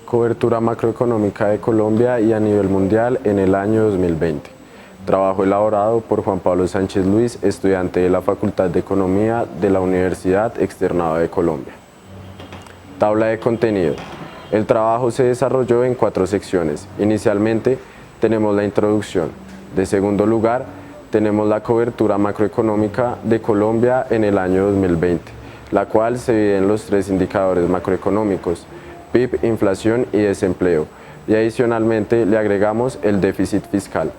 Cobertura macroeconómica de Colombia y a nivel mundial en el año 2020. Trabajo elaborado por Juan Pablo Sánchez Luis, estudiante de la Facultad de Economía de la Universidad Externado de Colombia. Tabla de contenido. El trabajo se desarrolló en 4 secciones. Inicialmente tenemos la introducción. De segundo lugar, tenemos la cobertura macroeconómica de Colombia en el año 2020, la cual se divide en los 3 indicadores macroeconómicos: PIB, inflación y desempleo, y adicionalmente le agregamos el déficit fiscal.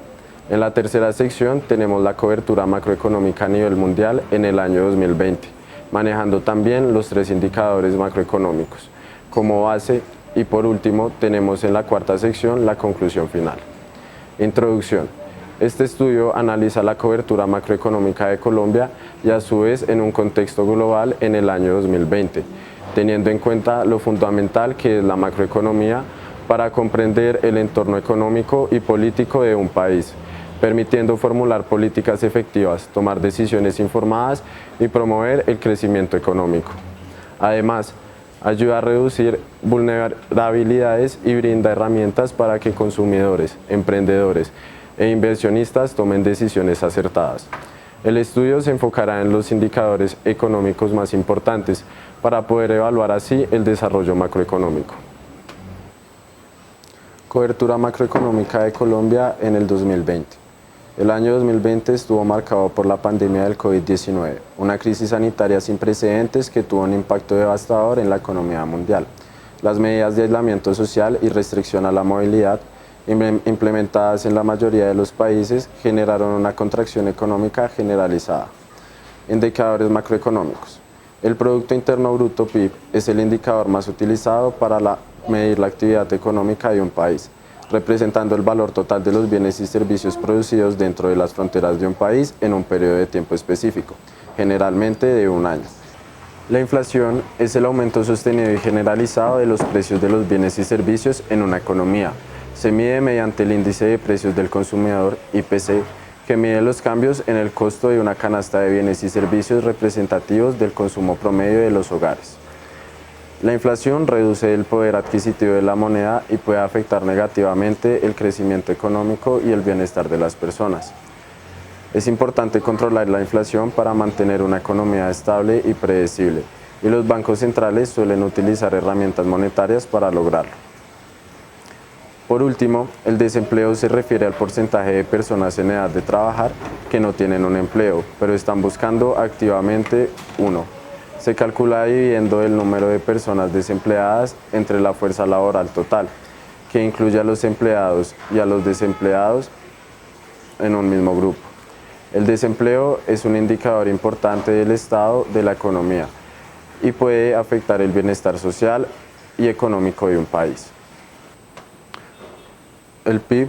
En la tercera sección tenemos la cobertura macroeconómica a nivel mundial en el año 2020, manejando también los 3 indicadores macroeconómicos como base, y por último tenemos en la cuarta sección la conclusión final. Introducción. Este estudio analiza la cobertura macroeconómica de Colombia y a su vez en un contexto global en el año 2020, teniendo en cuenta lo fundamental que es la macroeconomía para comprender el entorno económico y político de un país, permitiendo formular políticas efectivas, tomar decisiones informadas y promover el crecimiento económico. Además, ayuda a reducir vulnerabilidades y brinda herramientas para que consumidores, emprendedores e inversionistas tomen decisiones acertadas. El estudio se enfocará en los indicadores económicos más importantes para poder evaluar así el desarrollo macroeconómico. Cobertura macroeconómica de Colombia en el 2020. El año 2020 estuvo marcado por la pandemia del COVID-19, una crisis sanitaria sin precedentes que tuvo un impacto devastador en la economía mundial. Las medidas de aislamiento social y restricción a la movilidad implementadas en la mayoría de los países generaron una contracción económica generalizada. Indicadores macroeconómicos. El Producto Interno Bruto (PIB) es el indicador más utilizado para medir la actividad económica de un país, representando el valor total de los bienes y servicios producidos dentro de las fronteras de un país en un periodo de tiempo específico, generalmente de un año. La inflación es el aumento sostenido y generalizado de los precios de los bienes y servicios en una economía. Se mide mediante el índice de precios del consumidor, IPC, que mide los cambios en el costo de una canasta de bienes y servicios representativos del consumo promedio de los hogares. La inflación reduce el poder adquisitivo de la moneda y puede afectar negativamente el crecimiento económico y el bienestar de las personas. Es importante controlar la inflación para mantener una economía estable y predecible, y los bancos centrales suelen utilizar herramientas monetarias para lograrlo. Por último, el desempleo se refiere al porcentaje de personas en edad de trabajar que no tienen un empleo, pero están buscando activamente uno. Se calcula dividiendo el número de personas desempleadas entre la fuerza laboral total, que incluye a los empleados y a los desempleados en un mismo grupo. El desempleo es un indicador importante del estado de la economía y puede afectar el bienestar social y económico de un país. El PIB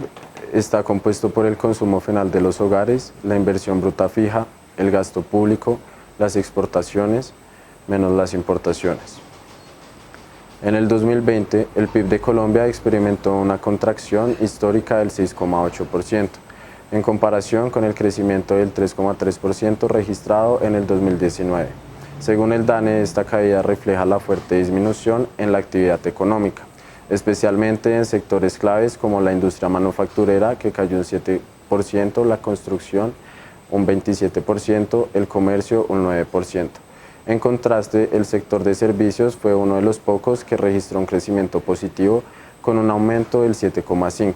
está compuesto por el consumo final de los hogares, la inversión bruta fija, el gasto público, las exportaciones, menos las importaciones. En el 2020, el PIB de Colombia experimentó una contracción histórica del 6,8%, en comparación con el crecimiento del 3,3% registrado en el 2019. Según el DANE, esta caída refleja la fuerte disminución en la actividad económica, especialmente en sectores claves como la industria manufacturera, que cayó un 7%, la construcción un 27%, el comercio un 9%. En contraste, el sector de servicios fue uno de los pocos que registró un crecimiento positivo con un aumento del 7,5%.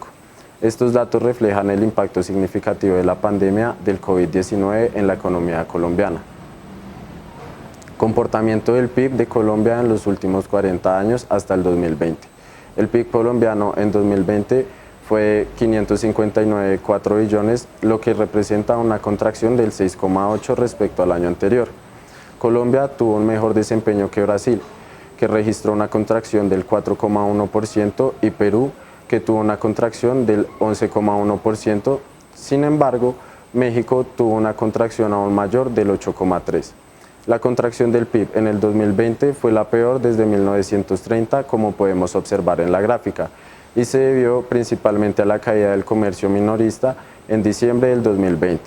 Estos datos reflejan el impacto significativo de la pandemia del COVID-19 en la economía colombiana. Comportamiento del PIB de Colombia en los últimos 40 años hasta el 2020. El PIB colombiano en 2020 fue 559,4 billones, lo que representa una contracción del 6,8% respecto al año anterior. Colombia tuvo un mejor desempeño que Brasil, que registró una contracción del 4,1%, y Perú, que tuvo una contracción del 11,1%. Sin embargo, México tuvo una contracción aún mayor del 8,3%. La contracción del PIB en el 2020 fue la peor desde 1930, como podemos observar en la gráfica, y se debió principalmente a la caída del comercio minorista en diciembre del 2020.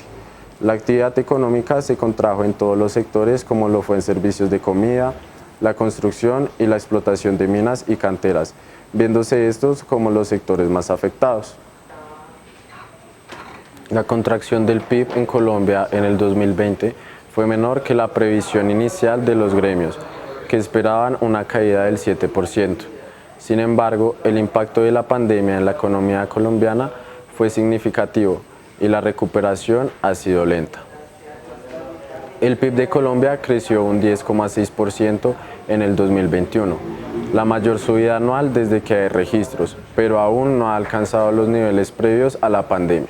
La actividad económica se contrajo en todos los sectores, como lo fue en servicios de comida, la construcción y la explotación de minas y canteras, viéndose estos como los sectores más afectados. La contracción del PIB en Colombia en el 2020 fue menor que la previsión inicial de los gremios, que esperaban una caída del 7%. Sin embargo, el impacto de la pandemia en la economía colombiana fue significativo y la recuperación ha sido lenta. El PIB de Colombia creció un 10,6% en el 2021, la mayor subida anual desde que hay registros, pero aún no ha alcanzado los niveles previos a la pandemia.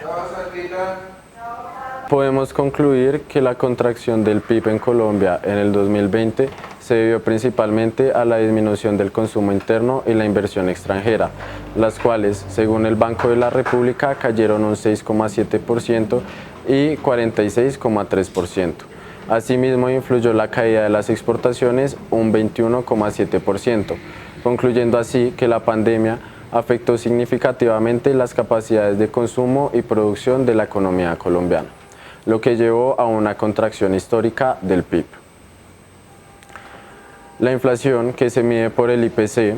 Podemos concluir que la contracción del PIB en Colombia en el 2020 se debió principalmente a la disminución del consumo interno y la inversión extranjera, las cuales, según el Banco de la República, cayeron un 6,7% y 46,3%. Asimismo, influyó la caída de las exportaciones un 21,7%, concluyendo así que la pandemia afectó significativamente las capacidades de consumo y producción de la economía colombiana, lo que llevó a una contracción histórica del PIB. La inflación, que se mide por el IPC,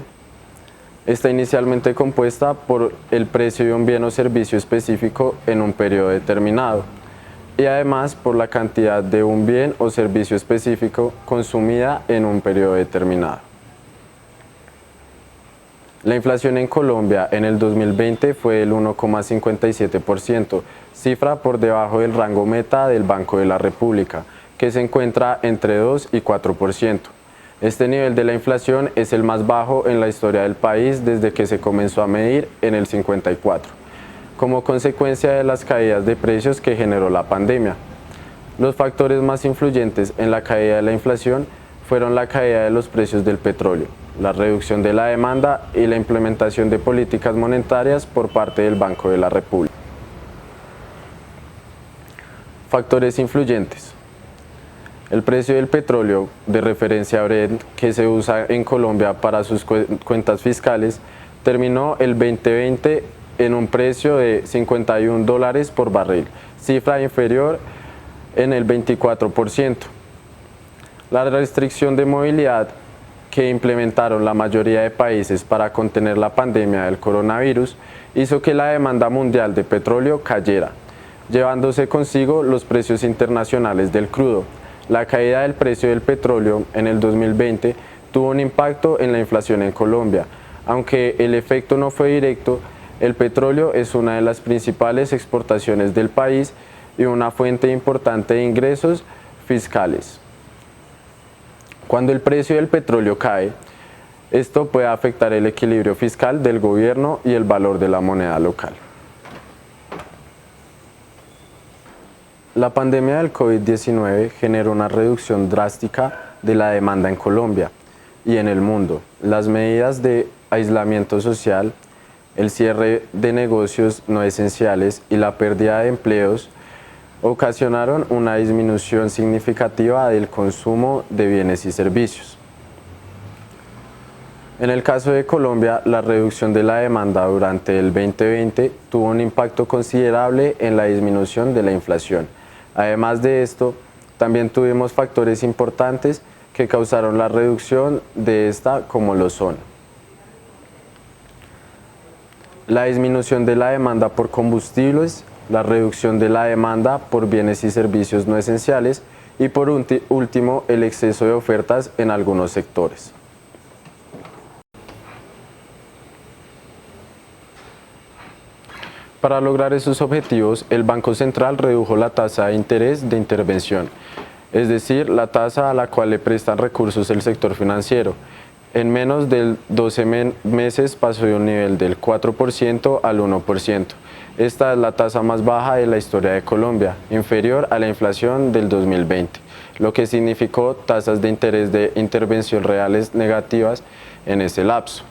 está inicialmente compuesta por el precio de un bien o servicio específico en un periodo determinado y además por la cantidad de un bien o servicio específico consumida en un periodo determinado. La inflación en Colombia en el 2020 fue del 1,57%, cifra por debajo del rango meta del Banco de la República, que se encuentra entre 2 y 4%. Este nivel de la inflación es el más bajo en la historia del país desde que se comenzó a medir en el 54, como consecuencia de las caídas de precios que generó la pandemia. Los factores más influyentes en la caída de la inflación fueron la caída de los precios del petróleo, la reducción de la demanda y la implementación de políticas monetarias por parte del Banco de la República. Factores influyentes. El precio del petróleo de referencia Brent, que se usa en Colombia para sus cuentas fiscales, terminó el 2020 en un precio de $51 por barril, cifra inferior en el 24%. La restricción de movilidad que implementaron la mayoría de países para contener la pandemia del coronavirus hizo que la demanda mundial de petróleo cayera, llevándose consigo los precios internacionales del crudo. La caída del precio del petróleo en el 2020 tuvo un impacto en la inflación en Colombia. Aunque el efecto no fue directo, el petróleo es una de las principales exportaciones del país y una fuente importante de ingresos fiscales. Cuando el precio del petróleo cae, esto puede afectar el equilibrio fiscal del gobierno y el valor de la moneda local. La pandemia del COVID-19 generó una reducción drástica de la demanda en Colombia y en el mundo. Las medidas de aislamiento social, el cierre de negocios no esenciales y la pérdida de empleos ocasionaron una disminución significativa del consumo de bienes y servicios. En el caso de Colombia, la reducción de la demanda durante el 2020 tuvo un impacto considerable en la disminución de la inflación. Además de esto, también tuvimos factores importantes que causaron la reducción de esta, como lo son: la disminución de la demanda por combustibles, la reducción de la demanda por bienes y servicios no esenciales y por último, el exceso de ofertas en algunos sectores. Para lograr esos objetivos, el Banco Central redujo la tasa de interés de intervención, es decir, la tasa a la cual le prestan recursos el sector financiero. En menos de 12 meses pasó de un nivel del 4% al 1%. Esta es la tasa más baja de la historia de Colombia, inferior a la inflación del 2020, lo que significó tasas de interés de intervención reales negativas en ese lapso.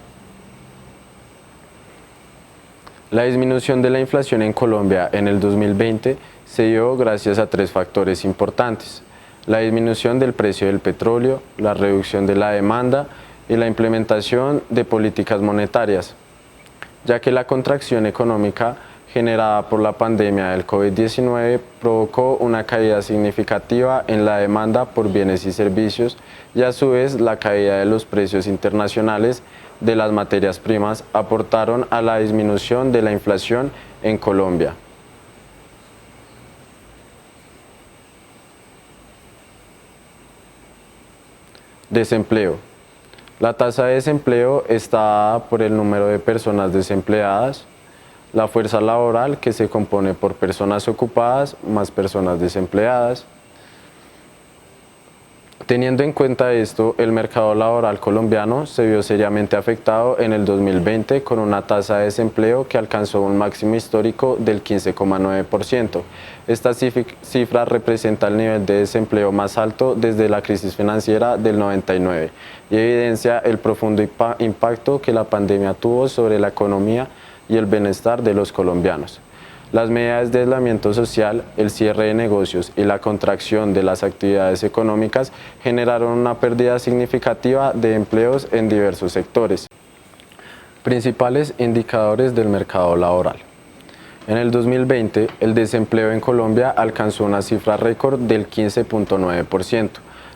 La disminución de la inflación en Colombia en el 2020 se dio gracias a tres factores importantes: la disminución del precio del petróleo, la reducción de la demanda y la implementación de políticas monetarias, ya que la contracción económica generada por la pandemia del COVID-19 provocó una caída significativa en la demanda por bienes y servicios y a su vez la caída de los precios internacionales de las materias primas aportaron a la disminución de la inflación en Colombia. Desempleo. La tasa de desempleo está dada por el número de personas desempleadas, la fuerza laboral, que se compone por personas ocupadas más personas desempleadas. Teniendo en cuenta esto, el mercado laboral colombiano se vio seriamente afectado en el 2020 con una tasa de desempleo que alcanzó un máximo histórico del 15,9%. Esta cifra representa el nivel de desempleo más alto desde la crisis financiera del 99 y evidencia el profundo impacto que la pandemia tuvo sobre la economía y el bienestar de los colombianos. Las medidas de aislamiento social, el cierre de negocios y la contracción de las actividades económicas generaron una pérdida significativa de empleos en diversos sectores. Principales indicadores del mercado laboral. En el 2020, el desempleo en Colombia alcanzó una cifra récord del 15,9%,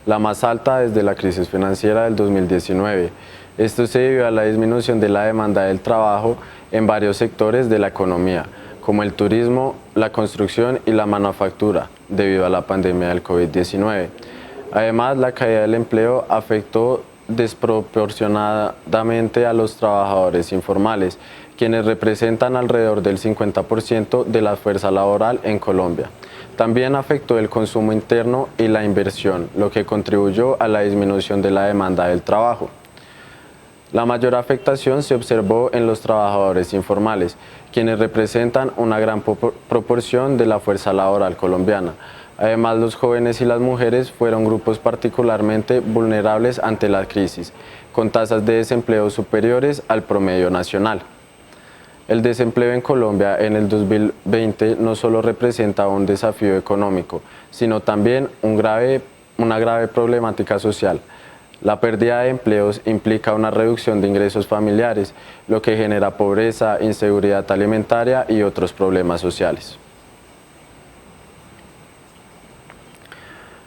la más alta desde la crisis financiera del 2019. Esto se debió a la disminución de la demanda del trabajo en varios sectores de la economía, como el turismo, la construcción y la manufactura, debido a la pandemia del COVID-19. Además, la caída del empleo afectó desproporcionadamente a los trabajadores informales, quienes representan alrededor del 50% de la fuerza laboral en Colombia. También afectó el consumo interno y la inversión, lo que contribuyó a la disminución de la demanda del trabajo. La mayor afectación se observó en los trabajadores informales, quienes representan una gran proporción de la fuerza laboral colombiana. Además, los jóvenes y las mujeres fueron grupos particularmente vulnerables ante la crisis, con tasas de desempleo superiores al promedio nacional. El desempleo en Colombia en el 2020 no solo representa un desafío económico, sino también una grave problemática social. La pérdida de empleos implica una reducción de ingresos familiares, lo que genera pobreza, inseguridad alimentaria y otros problemas sociales.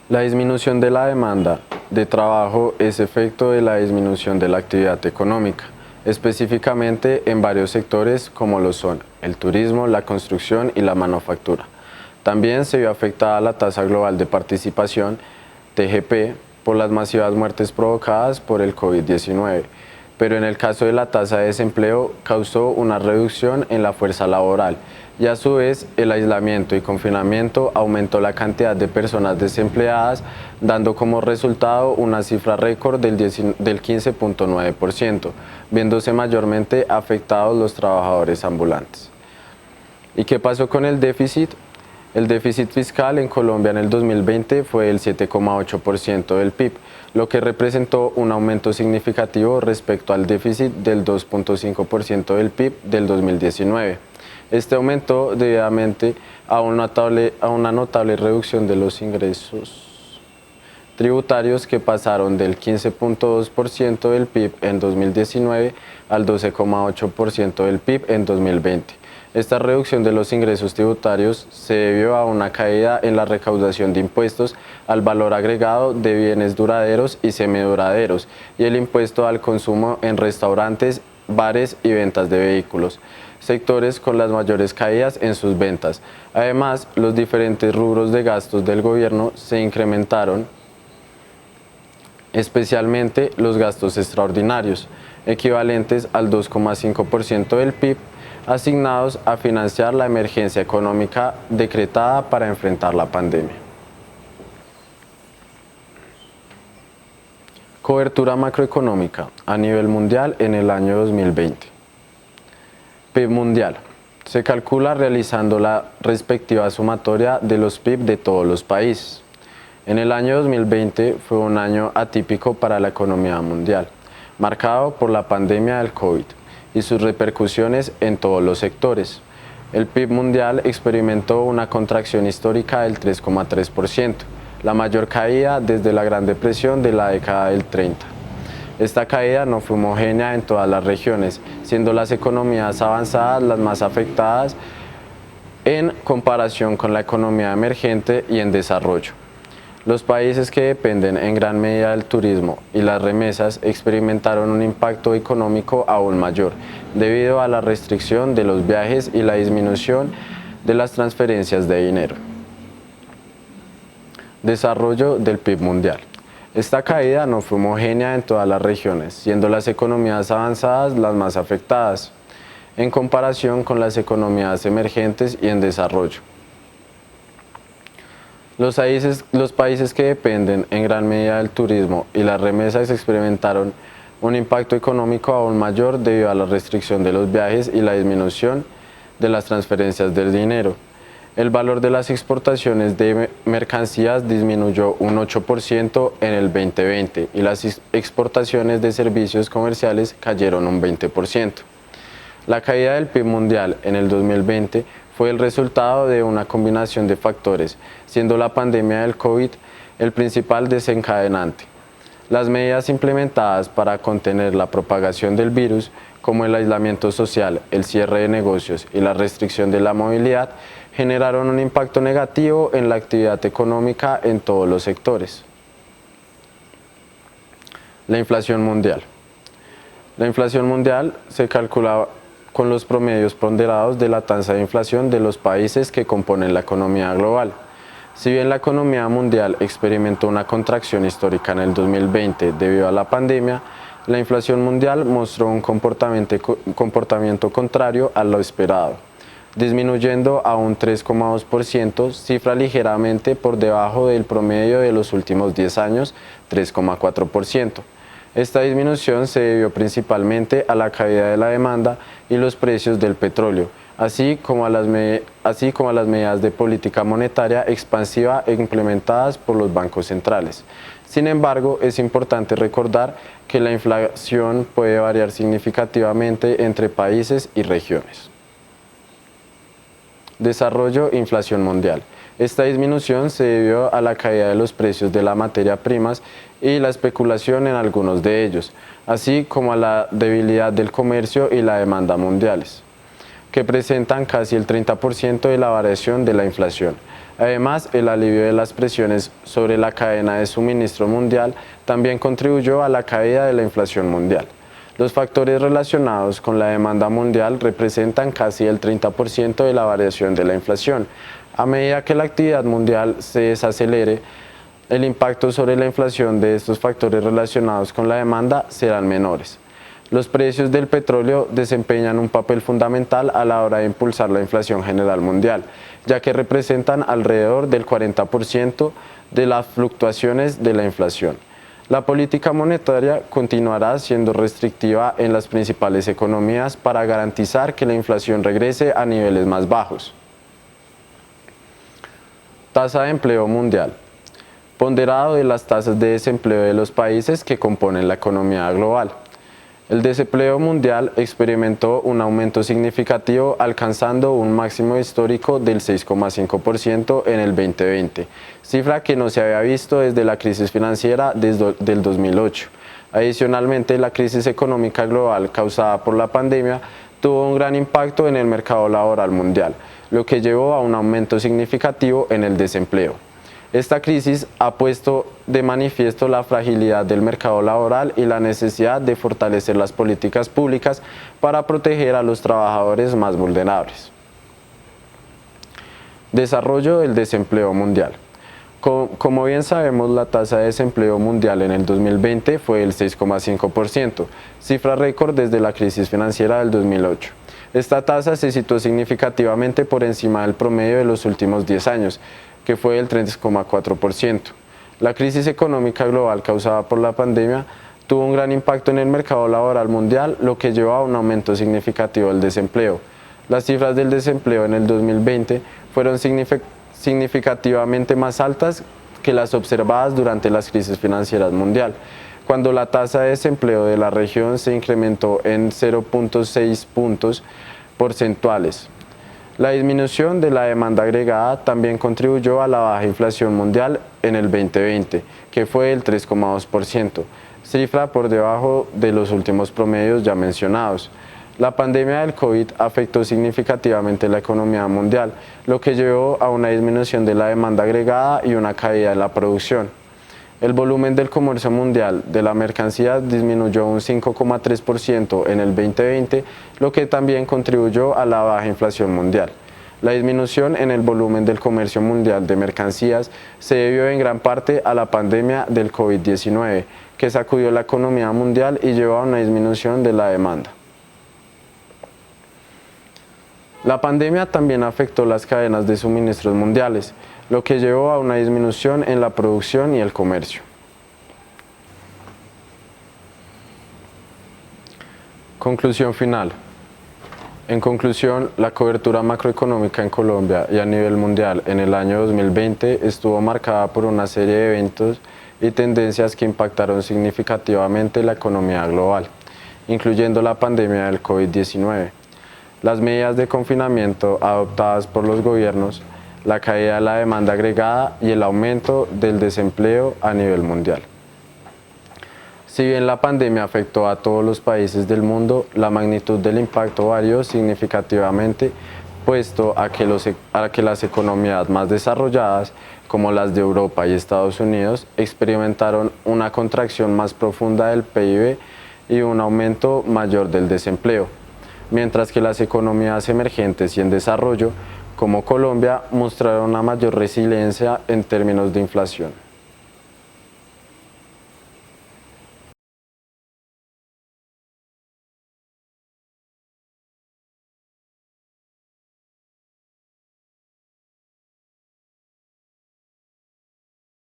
La disminución de la demanda de trabajo es efecto de la disminución de la actividad económica, específicamente en varios sectores como lo son el turismo, la construcción y la manufactura. También se vio afectada la tasa global de participación, TGP, por las masivas muertes provocadas por el COVID-19, pero en el caso de la tasa de desempleo causó una reducción en la fuerza laboral y a su vez el aislamiento y confinamiento aumentó la cantidad de personas desempleadas, dando como resultado una cifra récord del 15,9%, viéndose mayormente afectados los trabajadores ambulantes. ¿Y qué pasó con el déficit? El déficit fiscal en Colombia en el 2020 fue el 7,8% del PIB, lo que representó un aumento significativo respecto al déficit del 2,5% del PIB del 2019. Este aumentó debidamente a una notable reducción de los ingresos tributarios que pasaron del 15,2% del PIB en 2019 al 12,8% del PIB en 2020. Esta reducción de los ingresos tributarios se debió a una caída en la recaudación de impuestos al valor agregado de bienes duraderos y semiduraderos y el impuesto al consumo en restaurantes, bares y ventas de vehículos, sectores con las mayores caídas en sus ventas. Además, los diferentes rubros de gastos del gobierno se incrementaron, especialmente los gastos extraordinarios, equivalentes al 2,5% del PIB, asignados a financiar la emergencia económica decretada para enfrentar la pandemia. Cobertura macroeconómica a nivel mundial en el año 2020. PIB mundial. Se calcula realizando la respectiva sumatoria de los PIB de todos los países. En el año 2020 fue un año atípico para la economía mundial, marcado por la pandemia del COVID y sus repercusiones en todos los sectores. El PIB mundial experimentó una contracción histórica del 3,3%, la mayor caída desde la Gran Depresión de la década del 30. Esta caída no fue homogénea en todas las regiones, siendo las economías avanzadas las más afectadas en comparación con la economía emergente y en desarrollo. Los países que dependen en gran medida del turismo y las remesas experimentaron un impacto económico aún mayor, debido a la restricción de los viajes y la disminución de las transferencias de dinero. Desarrollo del PIB mundial. Esta caída no fue homogénea en todas las regiones, siendo las economías avanzadas las más afectadas, en comparación con las economías emergentes y en desarrollo. Los países que dependen en gran medida del turismo y las remesas experimentaron un impacto económico aún mayor debido a la restricción de los viajes y la disminución de las transferencias del dinero. El valor de las exportaciones de mercancías disminuyó un 8% en el 2020 y las exportaciones de servicios comerciales cayeron un 20%. La caída del PIB mundial en el 2020 fue el resultado de una combinación de factores, siendo la pandemia del COVID el principal desencadenante. Las medidas implementadas para contener la propagación del virus, como el aislamiento social, el cierre de negocios y la restricción de la movilidad, generaron un impacto negativo en la actividad económica en todos los sectores. La inflación mundial. La inflación mundial se calcula con los promedios ponderados de la tasa de inflación de los países que componen la economía global. Si bien la economía mundial experimentó una contracción histórica en el 2020 debido a la pandemia, la inflación mundial mostró un comportamiento contrario a lo esperado, disminuyendo a un 3,2%, cifra ligeramente por debajo del promedio de los últimos 10 años, 3,4%. Esta disminución se debió principalmente a la caída de la demanda y los precios del petróleo, así como a las medidas de política monetaria expansiva implementadas por los bancos centrales. Sin embargo, es importante recordar que la inflación puede variar significativamente entre países y regiones. Desarrollo e inflación mundial. Esta disminución se debió a la caída de los precios de las materias primas y la especulación en algunos de ellos, así como a la debilidad del comercio y la demanda mundiales, que presentan casi el 30% de la variación de la inflación. Además, el alivio de las presiones sobre la cadena de suministro mundial también contribuyó a la caída de la inflación mundial. Los factores relacionados con la demanda mundial representan casi el 30% de la variación de la inflación. A medida que la actividad mundial se desacelere, el impacto sobre la inflación de estos factores relacionados con la demanda serán menores. Los precios del petróleo desempeñan un papel fundamental a la hora de impulsar la inflación general mundial, ya que representan alrededor del 40% de las fluctuaciones de la inflación. La política monetaria continuará siendo restrictiva en las principales economías para garantizar que la inflación regrese a niveles más bajos. Tasa de empleo mundial. Ponderado de las tasas de desempleo de los países que componen la economía global. El desempleo mundial experimentó un aumento significativo, alcanzando un máximo histórico del 6,5% en el 2020, cifra que no se había visto desde la crisis financiera del 2008. Adicionalmente, la crisis económica global causada por la pandemia tuvo un gran impacto en el mercado laboral mundial, lo que llevó a un aumento significativo en el desempleo. Esta crisis ha puesto de manifiesto la fragilidad del mercado laboral y la necesidad de fortalecer las políticas públicas para proteger a los trabajadores más vulnerables. Desarrollo del desempleo mundial. Como bien sabemos, la tasa de desempleo mundial en el 2020 fue el 6,5%, cifra récord desde la crisis financiera del 2008. Esta tasa se situó significativamente por encima del promedio de los últimos 10 años, que fue el 3,4%. La crisis económica global causada por la pandemia tuvo un gran impacto en el mercado laboral mundial, lo que llevó a un aumento significativo del desempleo. Las cifras del desempleo en el 2020 fueron significativamente más altas que las observadas durante las crisis financieras mundial, cuando la tasa de desempleo de la región se incrementó en 0,6 puntos porcentuales. La disminución de la demanda agregada también contribuyó a la baja inflación mundial en el 2020, que fue el 3,2%, cifra por debajo de los últimos promedios ya mencionados. La pandemia del COVID afectó significativamente la economía mundial, lo que llevó a una disminución de la demanda agregada y una caída en la producción. El volumen del comercio mundial de la mercancía disminuyó un 5,3% en el 2020, lo que también contribuyó a la baja inflación mundial. La disminución en el volumen del comercio mundial de mercancías se debió en gran parte a la pandemia del COVID-19, que sacudió la economía mundial y llevó a una disminución de la demanda. La pandemia también afectó las cadenas de suministros mundiales, lo que llevó a una disminución en la producción y el comercio. Conclusión final. En conclusión, la cobertura macroeconómica en Colombia y a nivel mundial en el año 2020 estuvo marcada por una serie de eventos y tendencias que impactaron significativamente la economía global, incluyendo la pandemia del COVID-19. Las medidas de confinamiento adoptadas por los gobiernos, la caída de la demanda agregada y el aumento del desempleo a nivel mundial. Si bien la pandemia afectó a todos los países del mundo, la magnitud del impacto varió significativamente, puesto a que las economías más desarrolladas, como las de Europa y Estados Unidos, experimentaron una contracción más profunda del PIB y un aumento mayor del desempleo, mientras que las economías emergentes y en desarrollo, como Colombia, mostraron una mayor resiliencia en términos de inflación.